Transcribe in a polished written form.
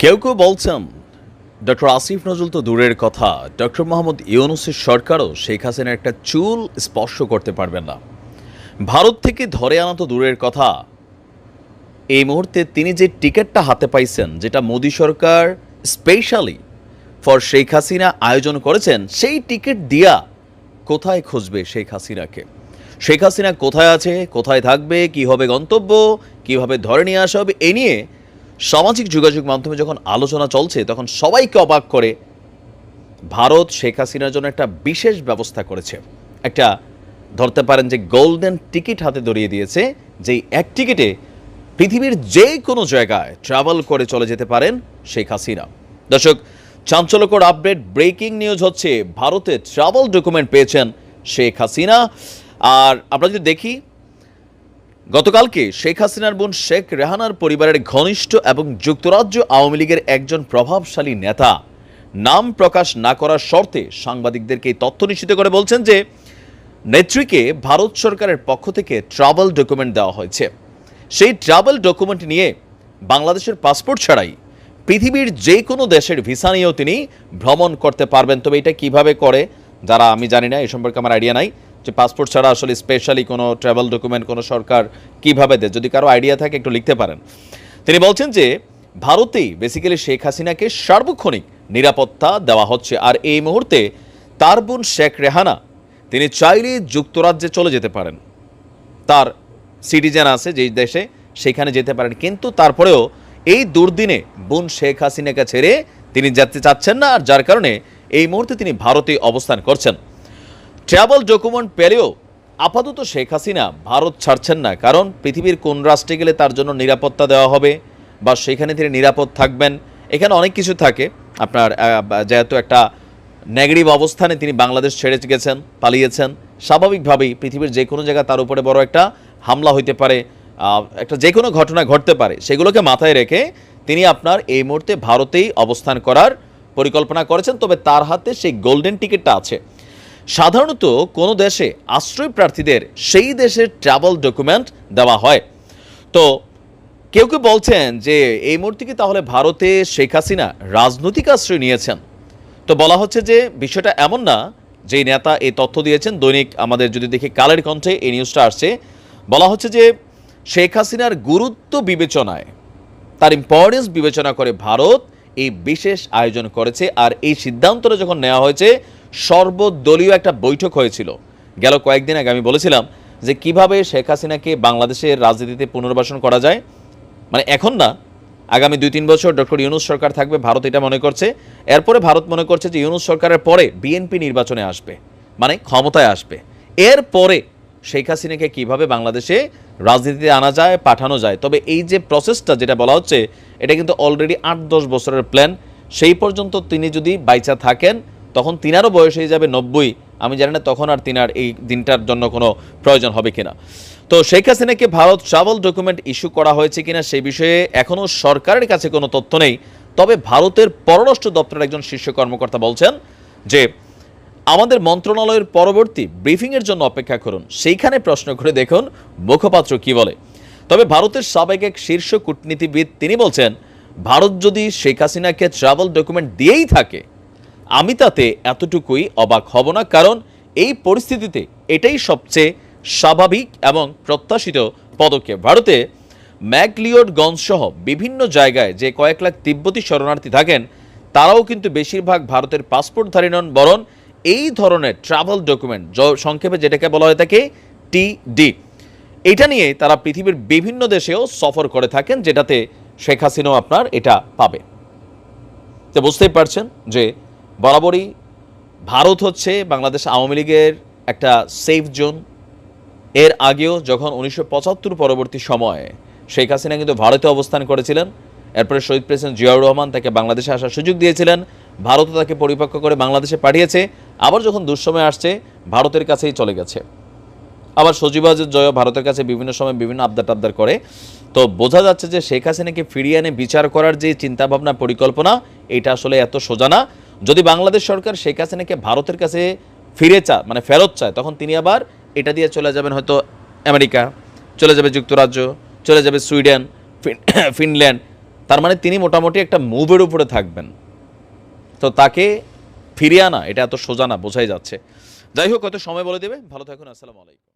কেউ কেউ বলছেন ডক্টর আসিফ নজরুল তো দূরের কথা, ডক্টর মোহাম্মদ ইউনূসের সরকারও শেখ হাসিনার একটা চুল স্পর্শ করতে পারবেন না। ভারত থেকে ধরে আনা তো দূরের কথা, এই মুহূর্তে তিনি যে টিকিটটা হাতে পাইছেন, যেটা মোদী সরকার স্পেশালি ফর শেখ হাসিনা আয়োজন করেছেন, সেই টিকিট দিয়া কোথায় খুঁজবে শেখ হাসিনাকে? শেখ হাসিনা কোথায় আছে, কোথায় থাকবে, কী হবে গন্তব্য, কীভাবে ধরে নিয়ে আসা হবে, এ নিয়ে সামাজিক যোগাযোগ মাধ্যমে যখন আলোচনা চলছে তখন সবাইকে অবাক করে ভারত শেখ হাসিনার জন্য একটা বিশেষ ব্যবস্থা করেছে। একটা ধরতে পারেন যে গোল্ডেন টিকিট হাতে ধরিয়ে দিয়েছে, যেই এক টিকিটে পৃথিবীর যে কোনো জায়গায় ট্রাভেল করে চলে যেতে পারেন শেখ হাসিনা। দর্শক, চাঞ্চল্যকর আপডেট, ব্রেকিং নিউজ হচ্ছে ভারতে ট্রাভেল ডকুমেন্ট পেয়েছেন শেখ হাসিনা। আর আমরা যদি দেখি, গতকালকে শেখ হাসিনার বোন শেখ রেহানার পরিবারের ঘনিষ্ঠ এবং যুক্তরাজ্য আওয়ামী লীগের একজন প্রভাবশালী নেতা নাম প্রকাশ না করার শর্তে সাংবাদিকদেরকে এই তথ্য নিশ্চিত করে বলছেন যে নেত্রীকে ভারত সরকারের পক্ষ থেকে ট্রাভেল ডকুমেন্ট দেওয়া হয়েছে। সেই ট্রাভেল ডকুমেন্ট নিয়ে বাংলাদেশের পাসপোর্ট ছাড়াই পৃথিবীর যে কোনো দেশের ভিসা নিয়েও তিনি ভ্রমণ করতে পারবেন। তবে এটা কিভাবে করে, যারা আমি জানি না, এই সম্পর্কে আমার আইডিয়া নাই যে পাসপোর্ট ছাড়া আসলে স্পেশালি কোনো ট্রাভেল ডকুমেন্ট কোনো সরকার কিভাবে দেয়। যদি কারো আইডিয়া থাকে একটু লিখতে পারেন। তিনি বলছেন যে ভারতেই বেসিক্যালি শেখ হাসিনাকে সার্বক্ষণিক নিরাপত্তা দেওয়া হচ্ছে। আর এই মুহূর্তে তার বোন শেখ রেহানা তিনি চাইলে যুক্তরাজ্যে চলে যেতে পারেন, তার সিটিজেন আছে যেই দেশে, সেখানে যেতে পারেন। কিন্তু তারপরেও এই দুর্দিনে বোন শেখ হাসিনাকে ছেড়ে তিনি যেতে চাচ্ছেন না, আর যার কারণে এই মুহূর্তে তিনি ভারতে অবস্থান করছেন। ট্রাভেল ডকুমেন্ট পেলেও আপাতত শেখ হাসিনা ভারত ছাড়ছেন না, কারণ পৃথিবীর কোন রাষ্ট্রে গেলে তার জন্য নিরাপত্তা দেওয়া হবে বা সেখানে তিনি নিরাপদ থাকবেন, এখানে অনেক কিছু থাকে। আপনার যেহেতু একটা নেগেটিভ অবস্থানে তিনি বাংলাদেশ ছেড়ে গেছেন, পালিয়েছেন, স্বাভাবিকভাবেই পৃথিবীর যে কোনো জায়গায় তার উপরে বড় একটা হামলা হইতে পারে, একটা যে কোনো ঘটনা ঘটতে পারে, সেগুলোকে মাথায় রেখে তিনি আপনার এই মুহূর্তে ভারতেই অবস্থান করার পরিকল্পনা করেছেন। তবে তার হাতে সেই গোল্ডেন টিকিটটা আছে। সাধারণত কোনো দেশে আশ্রয় প্রার্থীদের সেই দেশের ট্রাভেল ডকুমেন্ট দেওয়া হয়। তো কেউ কেউ বলছেন যে এই মুহূর্তে কি তাহলে ভারতে শেখ হাসিনা রাজনৈতিক আশ্রয় নিয়েছেন? তো বলা হচ্ছে যে বিষয়টা এমন না। যেই নেতা এই তথ্য দিয়েছেন, দৈনিক আমাদের যদি দেখি কালের কণ্ঠে এই নিউজটা আসছে, বলা হচ্ছে যে শেখ হাসিনার গুরুত্ব বিবেচনায়, তার ইম্পর্টেন্স বিবেচনা করে ভারত এই বিশেষ আয়োজন করেছে। আর এই সিদ্ধান্তটা যখন নেওয়া হয়েছে, সর্বদলীয় একটা বৈঠক হয়েছিল গেল কয়েকদিন আগে। আমি বলেছিলাম যে কিভাবে শেখ হাসিনাকে বাংলাদেশের রাজনীতিতে পুনর্বাসন করা যায়, মানে এখন না, আগামী 2-3 বছর ডক্টর ইউনূস সরকার থাকবে, ভারত এটা মনে করছে। এরপরে ভারত মনে করছে যে ইউনূস সরকারের পরে বিএনপি নির্বাচনে আসবে, মানে ক্ষমতায় আসবে। এরপরে শেখ হাসিনাকে কিভাবে বাংলাদেশে রাজনীতিতে আনা যায়, পাঠানো যায়। তবে এই যে প্রসেসটা যেটা বলা হচ্ছে, এটা কিন্তু অলরেডি 8-10 বছরের প্ল্যান। সেই পর্যন্ত তিনি যদি বাইচা থাকেন, তখন তিনারও বয়স হয়ে যাবে 90। আমি জানি না তখন আর তিনার এই দিনটার জন্য কোনো প্রয়োজন হবে কিনা। তো শেখ হাসিনাকে ভারত ট্রাভেল ডকুমেন্ট ইস্যু করা হয়েছে কিনা সেই বিষয়ে এখনও সরকারের কাছে কোনো তথ্য নেই। তবে ভারতের পররাষ্ট্র দপ্তরের একজন শীর্ষ কর্মকর্তা বলছেন যে আমাদের মন্ত্রণালয়ের পরবর্তী ব্রিফিংয়ের জন্য অপেক্ষা করুন, সেইখানে প্রশ্ন করে দেখুন মুখপাত্র কি বলে। তবে ভারতের সাবেক এক শীর্ষ কূটনীতিবিদ তিনি বলছেন, ভারত যদি শেখ হাসিনাকে ট্রাভেল ডকুমেন্ট দিয়েই থাকে, আমি তাতে এতটুকুই অবাক হব না, কারণ এই পরিস্থিতিতে এটাই সবচেয়ে স্বাভাবিক এবং প্রত্যাশিত পদক্ষেপ। ভারতে ম্যাকলিওডগঞ্জ সহ বিভিন্ন জায়গায় যে কয়েক লাখ তিব্বতী শরণার্থী থাকেন, তারাও কিন্তু বেশিরভাগ ভারতের পাসপোর্টধারী নন, বরং এই ধরনের ট্রাভেল ডকুমেন্ট, সংক্ষেপে যেটাকে বলা হয়ে থাকে টিডি, এটা নিয়ে তারা পৃথিবীর বিভিন্ন দেশেও সফর করে থাকেন, যেটাতে শেখ হাসিনাও আপনার এটা পাবে। তো বুঝতেই পারছেন যে বরাবরই ভারত হচ্ছে বাংলাদেশ আওয়ামী লীগের একটা সেফ জোন। এর আগেও যখন 1975 পরবর্তী সময়ে শেখ হাসিনা কিন্তু ভারতে অবস্থান করেছিলেন, এরপরে শহীদ প্রেসিডেন্ট জিয়াউর রহমান তাকে বাংলাদেশে আসার সুযোগ দিয়েছিলেন, ভারতও তাকে পরিপক্ক করে বাংলাদেশে পাঠিয়েছে। আবার যখন দুঃসময় আসছে, ভারতের কাছেই চলে গেছে। আবার সজীবাজের জয় ভারতের কাছে বিভিন্ন সময় বিভিন্ন আবদার করে। তো বোঝা যাচ্ছে যে শেখ হাসিনাকে ফিরিয়ে এনে বিচার করার যে চিন্তাভাবনা, পরিকল্পনা, এটা আসলে এত সোজা না। যদি বাংলাদেশ সরকার শেখ হাসিনাকে ভারতের কাছে ফেরত চায়, তখন তিনি আবার এটা দিয়ে চলে যাবেন হয়তো আমেরিকা, চলে যাবে যুক্তরাজ্য, চলে যাবে সুইডেন, ফিনল্যান্ড, তার মানে তিনি মোটামুটি একটা মুভের উপরে থাকবেন। তো তাকে ফিরিয়ে আনা এটা এত সোজা না, বোঝাই যাচ্ছে। যাই হোক, হয়তো সময় বলে দেবে। ভালো থাকুন, আসসালামু আলাইকুম।